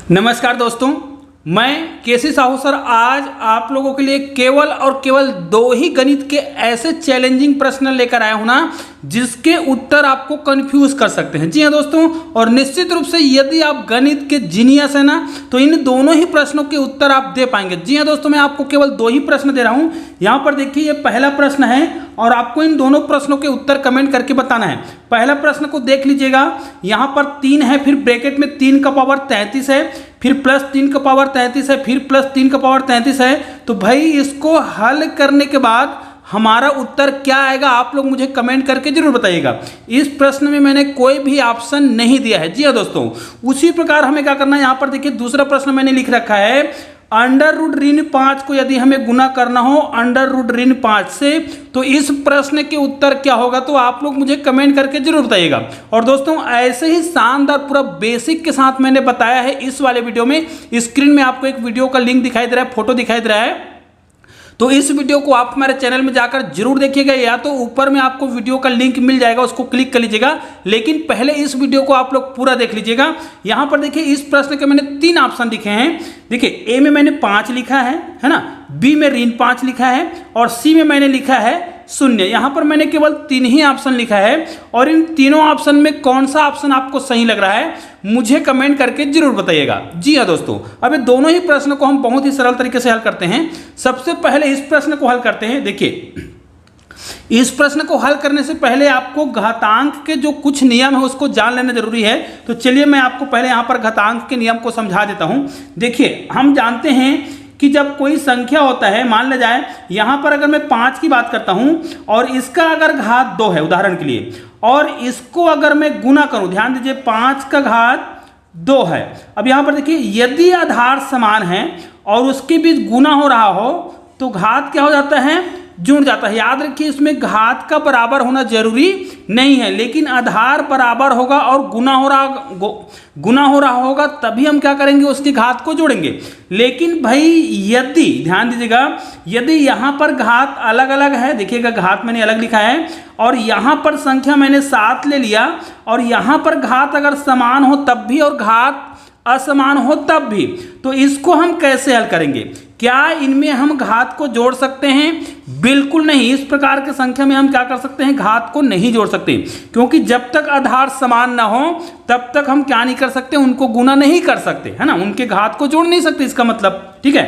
नमस्कार दोस्तों, मैं केसी साहू सर आज आप लोगों के लिए केवल और केवल दो ही गणित के ऐसे चैलेंजिंग प्रश्न लेकर आया हूं ना जिसके उत्तर आपको कंफ्यूज कर सकते हैं। जी हाँ दोस्तों, और निश्चित रूप से यदि आप गणित के जीनियस है ना तो इन दोनों ही प्रश्नों के उत्तर आप दे पाएंगे। जी हाँ दोस्तों, मैं आपको केवल दो ही प्रश्न दे रहा हूं। यहाँ पर देखिए, ये पहला प्रश्न है और आपको इन दोनों प्रश्नों के उत्तर कमेंट करके बताना है। पहला प्रश्न को देख लीजिएगा, यहाँ पर 3 है, फिर ब्रैकेट में 3 का पावर 33 है, फिर प्लस 3 का पावर 33 है, फिर प्लस 3 का पावर 33 है। तो भाई इसको हल करने के बाद हमारा उत्तर क्या आएगा आप लोग मुझे कमेंट करके जरूर बताइएगा। इस प्रश्न में मैंने कोई भी ऑप्शन नहीं दिया है। जी हाँ दोस्तों, उसी प्रकार हमें क्या करना है, यहाँ पर देखिए दूसरा प्रश्न मैंने लिख रखा है, अंडर रूट ऋण 5 को यदि हमें गुना करना हो अंडर रूट ऋण 5 से, तो इस प्रश्न के उत्तर क्या होगा, तो आप लोग मुझे कमेंट करके जरूर बताइएगा। और दोस्तों ऐसे ही शानदार पूरा बेसिक के साथ मैंने बताया है इस वाले वीडियो में। स्क्रीन में आपको एक वीडियो का लिंक दिखाई दे रहा है, फोटो दिखाई दे रहा है, तो इस वीडियो को आप हमारे चैनल में जाकर जरूर देखिएगा, या तो ऊपर में आपको वीडियो का लिंक मिल जाएगा, उसको क्लिक कर लीजिएगा। लेकिन पहले इस वीडियो को आप लोग पूरा देख लीजिएगा। यहां पर देखिए इस प्रश्न के मैंने 3 ऑप्शन लिखे हैं। देखिए ए में मैंने 5 लिखा है ना, बी में ऋण 5 लिखा है और सी में मैंने लिखा है 0। यहां पर मैंने केवल 3 ही ऑप्शन लिखा है और इन तीनों ऑप्शन में कौन सा ऑप्शन आपको सही लग रहा है मुझे कमेंट करके जरूर बताइएगा। जी हाँ दोस्तों, अब ये दोनों ही प्रश्न को हम बहुत ही सरल तरीके से हल करते हैं। सबसे पहले इस प्रश्न को हल करते हैं। देखिए, इस प्रश्न को हल करने से पहले आपको घातांक के जो कुछ नियम है उसको जान लेना जरूरी है। तो चलिए मैं आपको पहले यहाँ पर घातांक के नियम को समझा देता हूँ। देखिए, हम जानते हैं कि जब कोई संख्या होता है, मान ले जाए यहाँ पर अगर मैं 5 की बात करता हूँ और इसका अगर घात 2 है उदाहरण के लिए, और इसको अगर मैं गुना करूँ, ध्यान दीजिए 5 का घात 2 है। अब यहाँ पर देखिए, यदि आधार समान है और उसके बीच गुना हो रहा हो तो घात क्या हो जाता है, जुड़ जाता है। याद रखिए, इसमें घात का बराबर होना जरूरी नहीं है, लेकिन आधार बराबर होगा और गुना हो रहा होगा तभी हम क्या करेंगे, उसकी घात को जोड़ेंगे। लेकिन भाई यदि ध्यान दीजिएगा, यदि यहाँ पर घात अलग अलग है, देखिएगा घात मैंने अलग लिखा है और यहाँ पर संख्या मैंने 7 ले लिया, और यहाँ पर घात अगर समान हो तब भी और घात असमान हो तब भी, तो इसको हम कैसे हल करेंगे? क्या इनमें हम घात को जोड़ सकते हैं? बिल्कुल नहीं। इस प्रकार की संख्या में हम क्या कर सकते हैं, घात को नहीं जोड़ सकते, क्योंकि जब तक आधार समान ना हो तब तक हम क्या नहीं कर सकते, उनको गुना नहीं कर सकते, है ना, उनके घात को जोड़ नहीं सकते, इसका मतलब। ठीक है,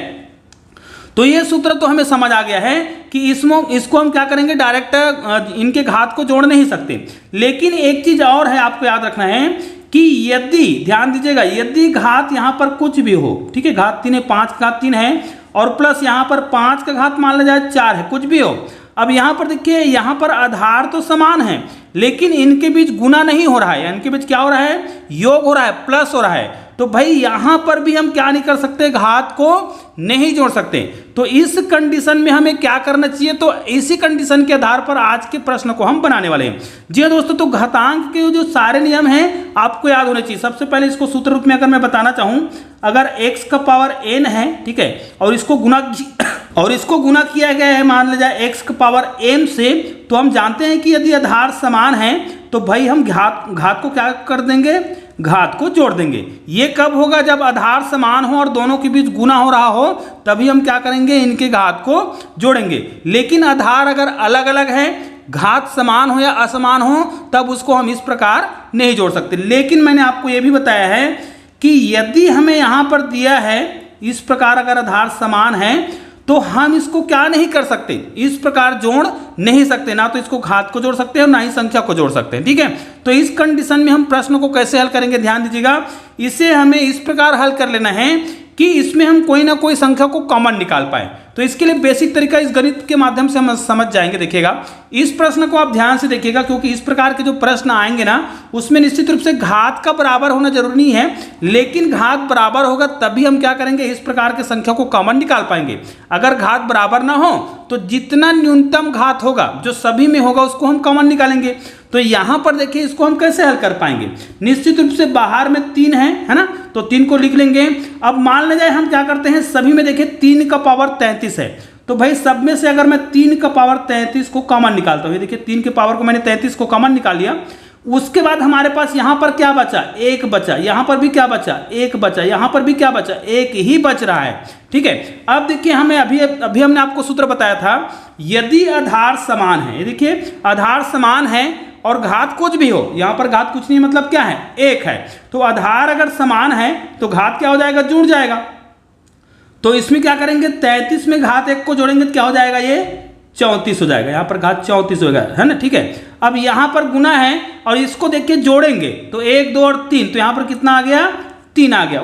तो ये सूत्र तो हमें समझ आ गया है कि इसको हम क्या करेंगे, डायरेक्ट इनके घात को जोड़ नहीं सकते। लेकिन एक चीज और है, आपको याद रखना है कि यदि, ध्यान दीजिएगा, यदि घात यहाँ पर कुछ भी हो, ठीक है, घात 3 है, 5 का घात 3 है और प्लस यहाँ पर 5 का घात मान लिया जाए 4 है, कुछ भी हो। अब यहाँ पर देखिए, यहाँ पर आधार तो समान है लेकिन इनके बीच गुना नहीं हो रहा है, इनके बीच क्या हो रहा है, योग हो रहा है, प्लस हो रहा है। तो भाई यहाँ पर भी हम क्या नहीं कर सकते, घात को नहीं जोड़ सकते। तो इस कंडीशन में हमें क्या करना चाहिए, तो इसी कंडीशन के आधार पर आज के प्रश्न को हम बनाने वाले हैं। जी हाँ दोस्तों, तो घातांक के जो सारे नियम हैं आपको याद होने चाहिए। सबसे पहले इसको सूत्र रूप में अगर मैं बताना चाहूं, अगर x का पावर n है, ठीक है, और इसको गुना किया गया है, मान लिया जाए x का पावर m से, तो हम जानते हैं कि यदि आधार समान है तो भाई हम घात को क्या कर देंगे, घात को जोड़ देंगे। ये कब होगा, जब आधार समान हो और दोनों के बीच गुना हो रहा हो तभी हम क्या करेंगे, इनके घात को जोड़ेंगे। लेकिन आधार अगर अलग अलग है, घात समान हो या असमान हो, तब उसको हम इस प्रकार नहीं जोड़ सकते। लेकिन मैंने आपको यह भी बताया है कि यदि हमें यहां पर दिया है इस प्रकार, अगर आधार समान है तो हम इसको क्या नहीं कर सकते, इस प्रकार जोड़ नहीं सकते, ना तो इसको घात को जोड़ सकते हैं और ना ही संख्या को जोड़ सकते हैं। ठीक है, तो इस कंडीशन में हम प्रश्न को कैसे हल करेंगे, ध्यान दीजिएगा। इसे हमें इस प्रकार हल कर लेना है कि इसमें हम कोई ना कोई संख्या को कॉमन निकाल पाए। तो इसके लिए बेसिक तरीका इस गणित के माध्यम से हम समझ जाएंगे। देखिएगा, इस प्रश्न को आप ध्यान से देखिएगा, क्योंकि इस प्रकार के जो प्रश्न आएंगे ना उसमें निश्चित रूप से घात का बराबर होना जरूरी नहीं है, लेकिन घात बराबर होगा तभी हम क्या करेंगे, इस प्रकार के संख्या को कॉमन निकाल पाएंगे। अगर घात बराबर ना हो तो जितना न्यूनतम घात होगा जो सभी में होगा उसको हम कॉमन निकालेंगे। तो यहां पर देखिए, इसको हम कैसे हल कर पाएंगे, निश्चित रूप से बाहर में 3 है ना, तो 3 को लिख लेंगे। अब मान ले जाए हम क्या करते हैं, सभी में देखिए 3 का पावर 33 है, तो भाई सब में से अगर मैं 3 का पावर 33 को कॉमन निकालता हूँ, देखिए 3 के पावर को मैंने 33 को कॉमन निकाल लिया, उसके बाद हमारे पास यहाँ पर क्या बचा, एक बचा, यहाँ पर भी क्या बचा, एक बचा, यहाँ पर भी क्या बचा, एक ही बच रहा है। ठीक है, अब देखिए हमें अभी हमने आपको सूत्र बताया था, यदि आधार समान है, देखिए आधार समान है और घात कुछ भी हो, यहाँ पर घात कुछ नहीं मतलब क्या है, एक है, तो आधार अगर समान है तो घात क्या हो जाएगा, जुड़ जाएगा। तो इसमें क्या करेंगे, 33 में घात 1 को जोड़ेंगे तो क्या हो जाएगा, ये 34 हो जाएगा, यहाँ पर घात 34 होगा, है ना। ठीक है, अब यहाँ पर गुना है और इसको देखिए जोड़ेंगे तो 1 2 और 3, तो यहाँ पर कितना आ गया, 3 आ गया।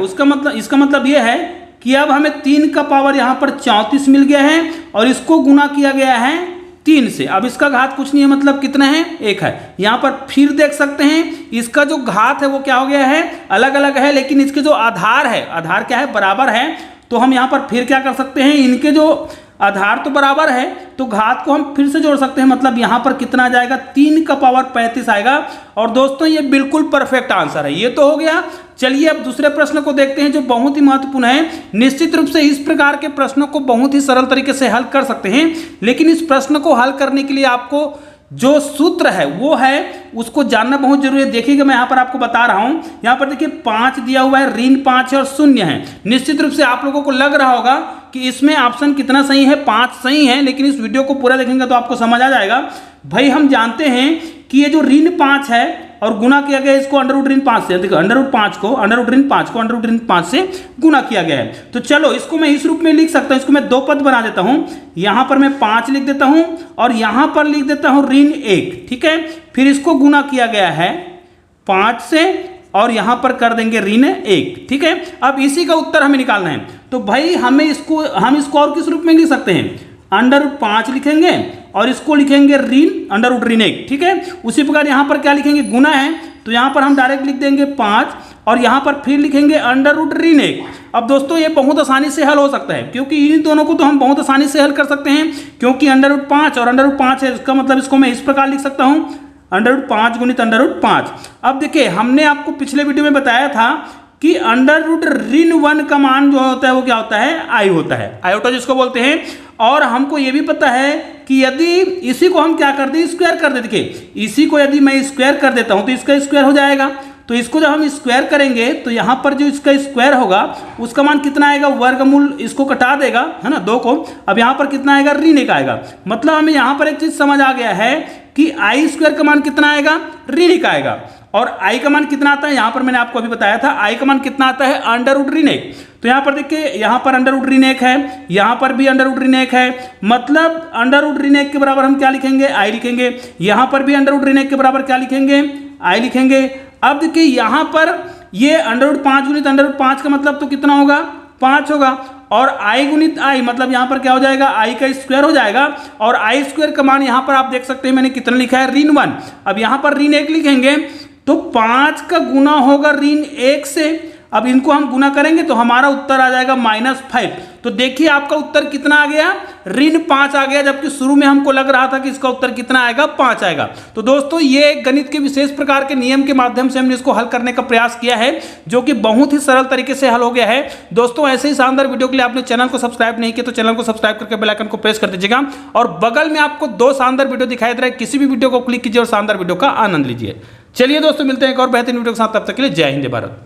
इसका मतलब ये है कि अब हमें 3 का पावर यहाँ पर 34 मिल गया है और इसको गुना किया गया है 3 से। अब इसका घात कुछ नहीं है मतलब कितना है, 1 है। यहाँ पर फिर देख सकते हैं इसका जो घात है वो क्या हो गया है, अलग अलग है, लेकिन इसके जो आधार है, आधार क्या है, बराबर है। तो हम यहाँ पर फिर क्या कर सकते हैं, इनके जो आधार तो बराबर है तो घात को हम फिर से जोड़ सकते हैं, मतलब यहाँ पर कितना आ जाएगा, 3 का पावर 35 आएगा। और दोस्तों ये बिल्कुल परफेक्ट आंसर है, ये तो हो गया। चलिए अब दूसरे प्रश्न को देखते हैं जो बहुत ही महत्वपूर्ण है। निश्चित रूप से इस प्रकार के प्रश्नों को बहुत ही सरल तरीके से हल कर सकते हैं, लेकिन इस प्रश्न को हल करने के लिए आपको जो सूत्र है वो है उसको जानना बहुत जरूरी है। देखिएगा मैं यहाँ पर आपको बता रहा हूँ, यहाँ पर देखिए 5 दिया हुआ है, ऋण 5 है और 0 है। निश्चित रूप से आप लोगों को लग रहा होगा कि इसमें ऑप्शन कितना सही है, 5 सही है, लेकिन इस वीडियो को पूरा देखेंगे तो आपको समझ आ जाएगा। भाई हम जानते हैं कि ये जो ऋण 5 है और गुना किया गया इसको अंडर रूट ऋण 5 से, देखो अंडर रूट 5 को अंडर रूट ऋण 5 को अंडर रूट ऋण 5 से गुना किया गया है। तो चलो इसको मैं इस रूप में लिख सकता हूं, इसको मैं 2 पद बना देता हूं। यहां पर मैं 5 लिख देता हूं और यहां पर लिख देता हूं ऋण 1। ठीक है, फिर इसको गुना किया गया है 5 से और यहां पर कर देंगे ऋण 1। ठीक है, अब इसी का उत्तर हमें निकालना है। तो भाई हम इसको और किस रूप में लिख सकते हैं, अंडर रूट 5 लिखेंगे और इसको लिखेंगे ऋण अंडर रूट ऋण 1। ठीक है, उसी प्रकार यहाँ पर क्या लिखेंगे, गुना है तो यहाँ पर हम डायरेक्ट लिख देंगे 5 और यहाँ पर फिर लिखेंगे अंडर रूट ऋण 1। अब दोस्तों ये बहुत आसानी से हल हो सकता है, क्योंकि इन दोनों को तो हम बहुत आसानी से हल कर सकते हैं, क्योंकि अंडर रूट 5 और अंडर रूट 5 है, इसका मतलब इसको मैं इस प्रकार लिख सकता हूँ, अंडर रूट 5 गुणित अंडर रूट 5। अब देखिए हमने आपको पिछले वीडियो में बताया था कि अंडर रूट ऋण 1 का मान जो होता है वो क्या होता है, आई होता है, आयोटा जिसको बोलते हैं। और हमको ये भी पता है कि यदि इसी को हम क्या कर दें, स्क्वायर कर दें। देखिए इसी को यदि मैं स्क्वायर कर देता हूं तो इसका स्क्वायर हो जाएगा, तो इसको जब हम स्क्वायर करेंगे तो यहाँ पर जो इसका स्क्वायर होगा उसका मान कितना आएगा, वर्गमूल इसको कटा देगा, है ना, 2 को। अब यहाँ पर कितना आएगा, ऋण 1 आएगा। मतलब हमें यहाँ पर एक चीज समझ आ गया है कि आई स्क्वायर का मान कितना आएगा, ऋण 1 आएगा। और आई का मान कितना आता है, यहाँ पर मैंने आपको अभी बताया था, आई का मान कितना आता है, अंडर रूट ऋण 1। तो यहाँ पर देखिए यहाँ पर अंडर रूट ऋण 1 है, यहाँ पर भी अंडर रूट ऋण 1 है, मतलब अंडर रूट ऋण 1 के बराबर हम क्या लिखेंगे, आई लिखेंगे। यहाँ पर भी अंडर रूट ऋण 1 के बराबर क्या लिखेंगे, आई लिखेंगे। अब देखिए यहाँ पर ये अंडर रूट 5 गुणित अंडर रूट 5 का मतलब तो कितना होगा, 5 होगा। और आई गुणित आई मतलब यहाँ पर क्या हो जाएगा, आई का स्क्वायर हो जाएगा। और आई स्क्वायर का मान यहाँ पर आप देख सकते हैं मैंने कितना लिखा है, ऋण 1। अब यहाँ पर ऋण 1 लिखेंगे तो 5 का गुना होगा ऋण 1 से। अब इनको हम गुना करेंगे तो हमारा उत्तर आ जाएगा -5। तो देखिए आपका उत्तर कितना आ गया, ऋण 5 आ गया, जबकि शुरू में हमको लग रहा था कि इसका उत्तर कितना आएगा, 5 आएगा। तो दोस्तों ये गणित के विशेष प्रकार के नियम के माध्यम से हमने इसको हल करने का प्रयास किया है, जो कि बहुत ही सरल तरीके से हल हो गया है। दोस्तों ऐसे ही शानदार वीडियो के लिए आपने चैनल को सब्सक्राइब नहीं किया तो चैनल को सब्सक्राइब करके बेल आइकन को प्रेस कर दीजिएगा। और बगल में आपको 2 शानदार वीडियो दिखाई दे रहा है, किसी भी वीडियो को क्लिक कीजिए और शानदार वीडियो का आनंद लीजिए। चलिए दोस्तों मिलते हैं एक और बेहतरीन वीडियो के साथ, तब तक के लिए जय हिंद भारत।